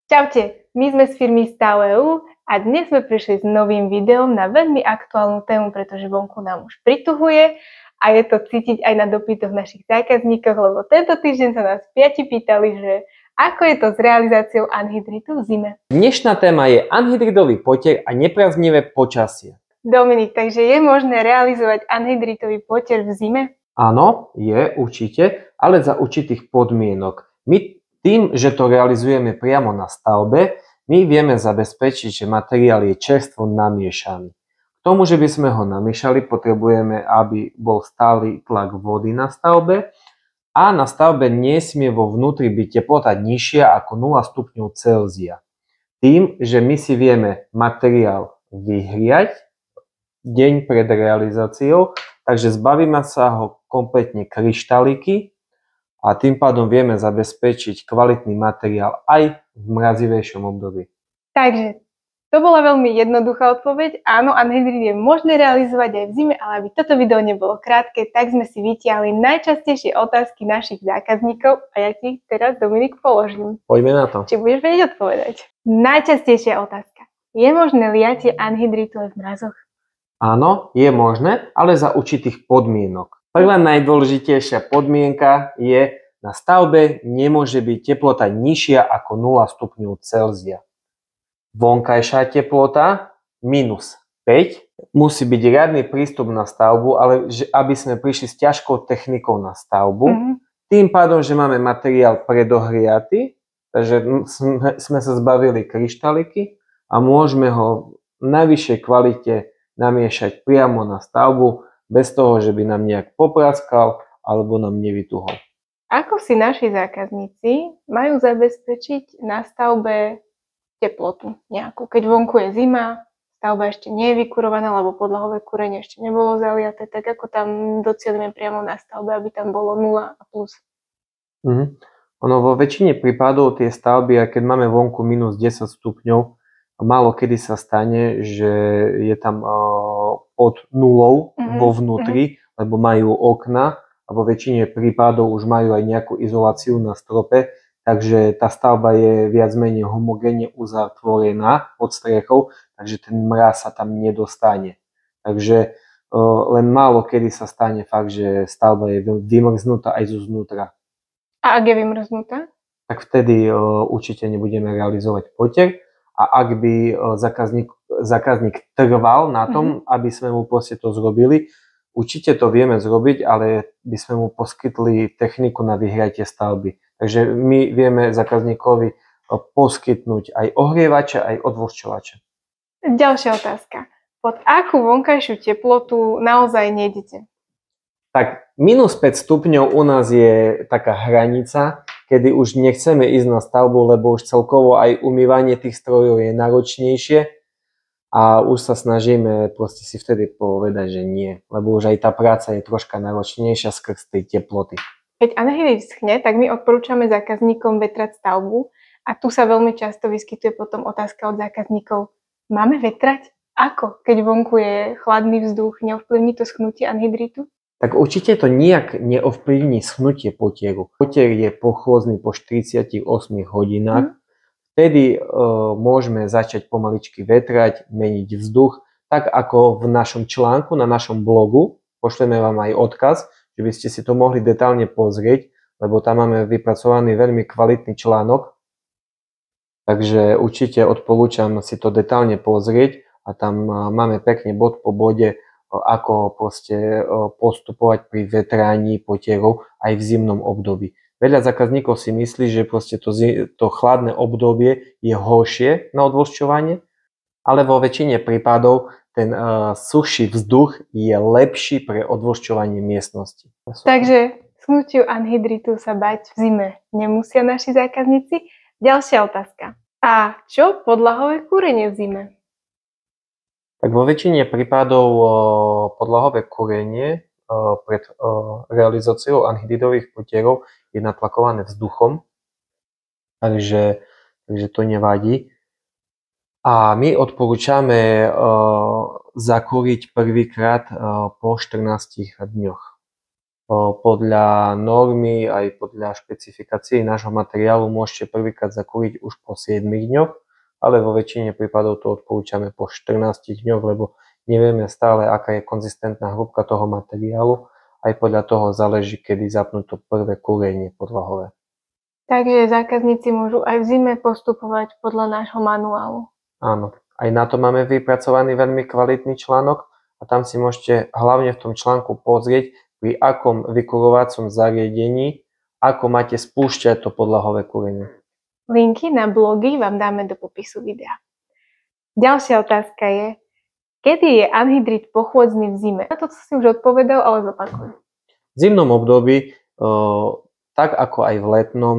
Čaute, my sme z firmy Stav.eu a dnes sme prišli s novým videom na veľmi aktuálnu tému, pretože vonku nám už prituhuje a je to cítiť aj na dopytoch našich zákazníkov, lebo tento týždeň sa nás 5 pýtali, že ako je to s realizáciou anhydritu v zime. Dnešná téma je anhydridový potier a nepriaznivé počasie. Dominik, takže je možné realizovať anhydritový potier v zime? Áno, je určite, ale za určitých podmienok. My tým, že to realizujeme priamo na stavbe, my vieme zabezpečiť, že materiál je čerstvo namiešaný. K tomu, že by sme ho namiešali, potrebujeme, aby bol stály tlak vody na stavbe a na stavbe nesmie vo vnútri byť teplota nižšia ako 0 stupňov Celzia. Tým, že my si vieme materiál vyhriať deň pred realizáciou, takže zbavíme sa ho kompletne kryštaliky a tým pádom vieme zabezpečiť kvalitný materiál aj v mrazivejšom období. Takže to bola veľmi jednoduchá odpoveď. Áno, anhydrit je možné realizovať aj v zime, ale aby toto video nebolo krátke, tak sme si vytiahli najčastejšie otázky našich zákazníkov a ja ti teraz, Dominik, položím. Poďme na to. Či budeš vedieť odpovedať. Najčastejšia otázka. Je možné liatie anhydritu aj v mrazoch? Áno, je možné, ale za určitých podmienok. Prvá najdôležitejšia podmienka je, na stavbe nemôže byť teplota nižšia ako 0 stupňov Celzia. Vonkajšia teplota minus 5. Musí byť riadny prístup na stavbu, ale aby sme prišli s ťažkou technikou na stavbu. Tým pádom, že máme materiál predohriaty, takže sme sa zbavili kryštaliky a môžeme ho v najvyššej kvalite namiešať priamo na stavbu, bez toho, že by nám nejak popraskal alebo nám nevytuhol. Ako si naši zákazníci majú zabezpečiť na stavbe teplotu nejakú? Keď vonku je zima, stavba ešte nie je vykurovaná, lebo podlahové kúrenie ešte nebolo zaliaté, tak ako tam docielime priamo na stavbe, aby tam bolo 0 a plus? Ono vo väčšine prípadov tie stavby, aj keď máme vonku minus 10 stupňov, málo kedy sa stane, že je tam pod nulou vo vnútri, lebo majú okna a vo väčšine prípadov už majú aj nejakú izoláciu na strope, takže tá stavba je viac menej homogénne uzatvorená pod strechou, takže ten mráz sa tam nedostane. Takže len málo kedy sa stane fakt, že stavba je vymrznutá aj zvnútra. A ak je vymrznutá? Tak vtedy určite nebudeme realizovať potier. A ak by zákazník trval na tom, aby sme mu proste to zrobili, určite to vieme zrobiť, ale by sme mu poskytli techniku na vyhriatie stavby. Takže my vieme zákazníkovi poskytnúť aj ohrievače, aj odvlhčovače. Ďalšia otázka. Pod akú vonkajšiu teplotu naozaj nejdete? Tak minus 5 stupňov u nás je taká hranica, kedy už nechceme ísť na stavbu, lebo už celkovo aj umývanie tých strojov je náročnejšie a už sa snažíme proste si vtedy povedať, že nie, lebo už aj tá práca je troška náročnejšia skrz tej teploty. Keď anhydrit schne, tak my odporúčame zákazníkom vetrať stavbu a tu sa veľmi často vyskytuje potom otázka od zákazníkov. Máme vetrať? Ako? Keď vonku je chladný vzduch, neovplyvní to schnutie anhydritu? Tak určite to nijak neovplyvní schnutie potieru. Potier je pochôdzny po 48 hodinách. Vtedy môžeme začať pomaličky vetrať, meniť vzduch, tak ako v našom článku na našom blogu. Pošleme vám aj odkaz, že by ste si to mohli detálne pozrieť, lebo tam máme vypracovaný veľmi kvalitný článok. Takže určite odporúčam si to detálne pozrieť a tam máme pekne bod po bode, ako postupovať pri vetrání potierov aj v zimnom období. Veľa zákazníkov si myslí, že to chladné obdobie je horšie na odvlhčovanie, ale vo väčšine prípadov ten suchší vzduch je lepší pre odvlhčovanie miestnosti. Takže schnutiu anhydritu sa bať v zime nemusia naši zákazníci. Ďalšia otázka. A čo podlahové kúrenie v zime? Tak vo väčšine prípadov podlahové kúrenie pred realizáciou anhydridových potierov je natlakované vzduchom, takže to nevadí. A my odporúčame zakúriť prvýkrát po 14 dňoch. Podľa normy aj podľa špecifikácií nášho materiálu môžete prvýkrát zakúriť už po 7 dňoch, ale vo väčšine prípadov to odporúčame po 14 dňoch, lebo nevieme stále, aká je konzistentná hrúbka toho materiálu. Aj podľa toho záleží, kedy zapnú to prvé kúrenie podlahové. Takže zákazníci môžu aj v zime postupovať podľa nášho manuálu. Áno, aj na to máme vypracovaný veľmi kvalitný článok a tam si môžete hlavne v tom článku pozrieť, pri akom vykurovacom zariadení, ako máte spúšťať to podlahové kúrenie. Linky na blogy vám dáme do popisu videa. Ďalšia otázka je, kedy je anhydrid pochôdzny v zime? Na to si už odpovedal, ale zopakujem. V zimnom období, tak ako aj v letnom,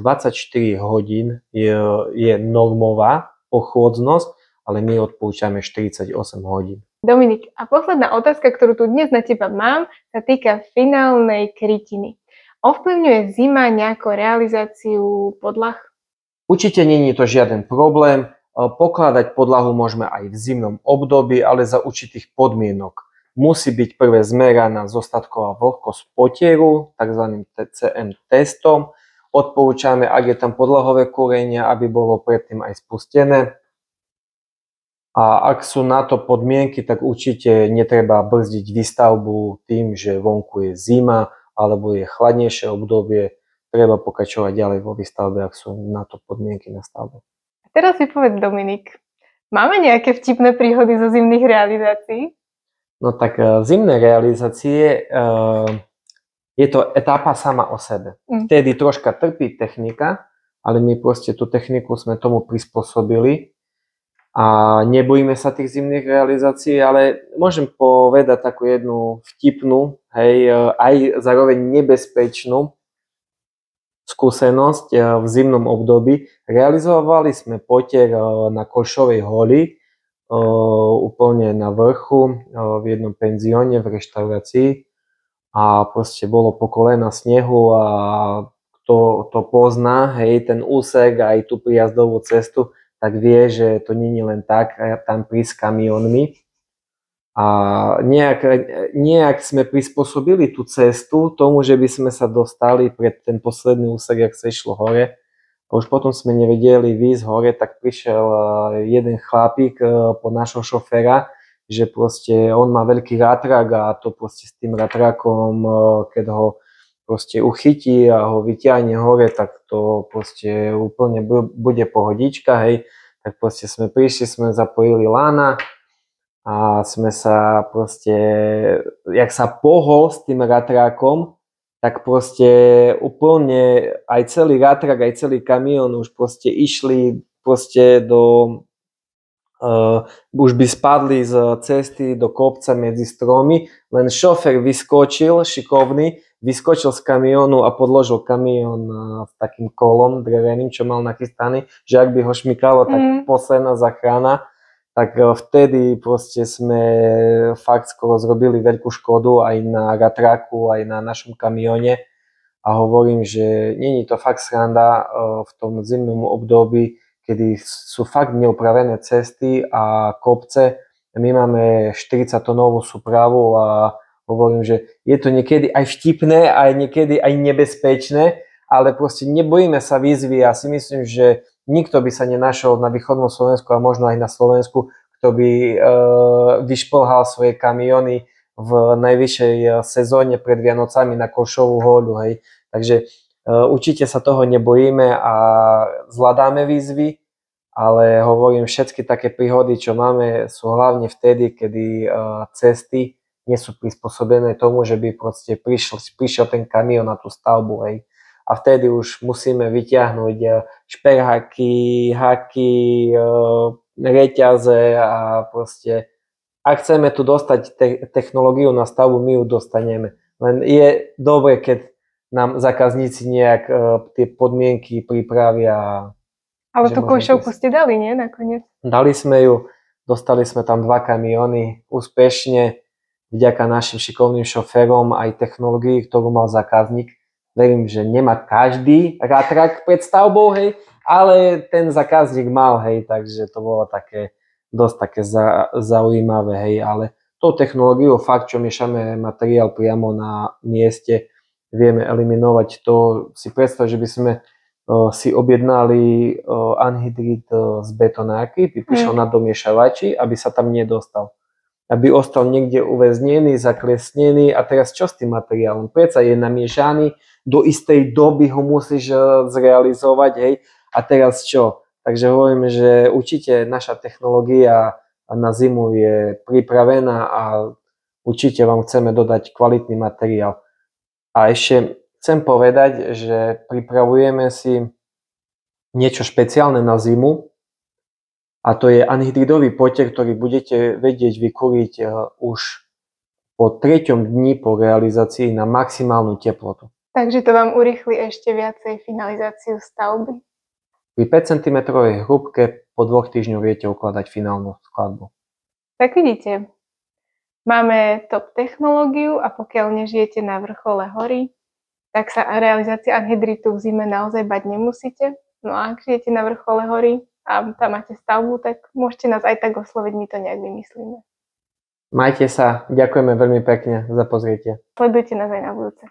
24 hodín je normová pochôdznosť, ale my odporúčame 48 hodín. Dominik, a posledná otázka, ktorú tu dnes na teba mám, sa týka finálnej krytiny. Ovplyvňuje zima nejako realizáciu podlah? Určite nie je to žiaden problém. Pokladať podlahu môžeme aj v zimnom období, ale za určitých podmienok. Musí byť prvé zmeraná zostatková vlhkosť potieru, tzv. TCM testom. Odporúčame, ak je tam podlahové kúrenie, aby bolo predtým aj spustené. A ak sú na to podmienky, tak určite netreba brzdiť výstavbu tým, že vonku je zima alebo je chladnejšie obdobie. Treba pokračovať ďalej vo výstavbe, ak sú na to podmienky na stavbu. Teraz si povedz, Dominik, máme nejaké vtipné príhody zo zimných realizácií? No tak zimné realizácie je to etapa sama o sebe. Vtedy troška trpí technika, ale my proste tú techniku sme tomu prispôsobili. A nebojíme sa tých zimných realizácií, ale môžem povedať takú jednu vtipnú, aj zároveň nebezpečnú skúsenosť v zimnom období. Realizovali sme potier na Kolšovej holi, úplne na vrchu, v jednom penzióne, v reštaurácii a proste bolo po kolena snehu a kto to pozná, ten úsek aj tú prijazdovú cestu, tak vie, že to nie je len tak tam prísť kamionmi. A nejak sme prispôsobili tú cestu tomu, že by sme sa dostali pred ten posledný úsek, jak sa išlo hore. A už potom sme nevedeli výjsť hore, tak prišiel jeden chlapík po našho šoféra, že proste on má veľký ratrak a to proste s tým ratrakom, keď ho proste uchytí a ho vyťahne hore, tak to proste úplne bude pohodička, Tak proste sme prišli, sme zapojili lána a sme sa proste, jak sa pohol s tým ratrákom, tak proste úplne aj celý ratrak, aj celý kamión už proste išli proste už by spadli z cesty do kopca medzi stromy, len šofér vyskočil, šikovný, vyskočil z kamiónu a podložil kamión s takým kolom dreveným, čo mal nachystaný, že ak by ho šmykalo, tak posledná záchrana. Tak vtedy proste sme fakt skoro zrobili veľkú škodu aj na ratraku, aj na našom kamióne. A hovorím, že nie je to fakt sranda v tom zimnom období, kedy sú fakt neupravené cesty a kopce. My máme 40-tonovú súpravu a hovorím, že je to niekedy aj vtipné, aj niekedy aj nebezpečné, ale proste nebojíme sa výzvy. Ja si myslím, že nikto by sa nenašiel na východnom Slovensku a možno aj na Slovensku, kto by vyšplhal svoje kamiony v najvyššej sezóne pred Vianocami na Kolšovú holu. Takže určite sa toho nebojíme a zvládame výzvy, ale hovorím, všetky také príhody, čo máme, sú hlavne vtedy, kedy cesty nie sú prispôsobené tomu, že by proste prišiel ten kamión na tú stavbu. A vtedy už musíme vyťahnuť šperhaky, haky, reťaze a proste ak chceme tu dostať technológiu na stavbu, my ju dostaneme. Len je dobre, keď nám zákazníci nejak tie podmienky pripravia. Ale tú Kolšovku ste dali, nie? Nakoniec. Dali sme ju, dostali sme tam 2 kamióny úspešne, vďaka našim šikovným šoférom aj technológii, ktorú mal zákazník. Verím, že nemá každý ratrak pred stavbou, ale ten zákazník mal, takže to bolo také, dosť také zaujímavé, ale tou technológiou fakt, čo miešame materiál priamo na mieste, vieme eliminovať to. Si predstav, že by sme si objednali anhydrid z betonárky, by prišiel na domiešavači, aby sa tam nedostal. Aby ostal niekde uväznený, zaklesnený a teraz čo s tým materiálom? Predsa je namiešaný, do istej doby ho musíš zrealizovať, hej, a teraz čo? Takže hovoríme, že určite naša technológia na zimu je pripravená a určite vám chceme dodať kvalitný materiál. A ešte chcem povedať, že pripravujeme si niečo špeciálne na zimu a to je anhydridový potier, ktorý budete vedieť vykúriť už po 3. dni po realizácii na maximálnu teplotu. Takže to vám urýchli ešte viacej finalizáciu stavby. Pri 5 cm hrúbke po 2 týždňoch viete ukladať finálnu skladbu. Tak vidíte, máme top technológiu a pokiaľ nežijete na vrchole hory, tak sa realizácia anhydritu v zime naozaj bať nemusíte. No a ak žijete na vrchole hory a tam máte stavbu, tak môžete nás aj tak osloviť, my to nejak vymyslíme. Majte sa, ďakujeme veľmi pekne za pozrietie. Sledujte nás aj na budúce.